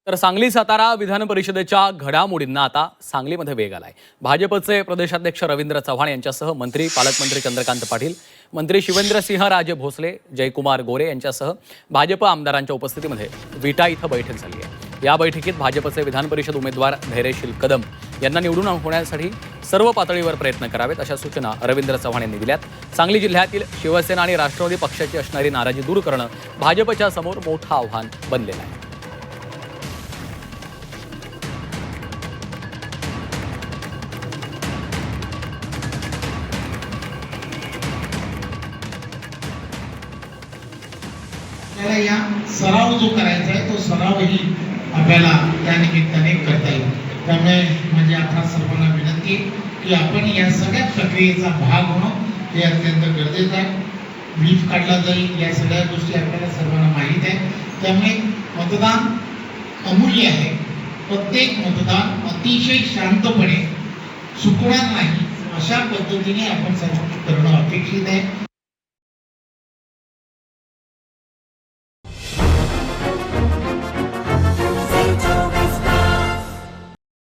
तर सांगली सातारा विधान परिषदेच्या घडामोडींना आता सांगलीमध्ये वेग आलाय। भाजपचे प्रदेशाध्यक्ष रवींद्र चव्हाण यांच्यासह मंत्री पालकमंत्री चंद्रकांत पाटील, मंत्री शिवेंद्रसिंह राजे भोसले, जयकुमार गोरे यांच्यासह भाजप आमदारांच्या उपस्थितीमध्ये विटा इथं बैठक झाली आहे। या बैठकीत भाजपचे विधान परिषद उमेदवार धैर्यशील कदम यांना निवडून होण्यासाठी सर्व पातळीवर प्रयत्न करावेत अशा सूचना रवींद्र चव्हाण यांनी दिल्यात। सांगली जिल्ह्यातील शिवसेना आणि राष्ट्रवादी पक्षाची असणारी नाराजी दूर करणं भाजपच्या समोर मोठं आव्हान बनलेलं आहे। त्याला या सराव जो करायचा आहे तो सरावही आपल्याला त्या निमित्ताने करता येईल। त्यामुळे माझी आपल्या सर्वांना विनंती की आपण या सगळ्या प्रक्रियेचा भाग होणं हे अत्यंत गरजेचं आहे। ब्रीफ काढला जाईल, या सगळ्या गोष्टी आपल्याला सर्वांना माहीत आहे। त्यामुळे मतदान अमूल्य आहे। प्रत्येक मतदान अतिशय शांतपणे चुकणार नाही अशा पद्धतीने आपण सर्व करणं अपेक्षित आहे।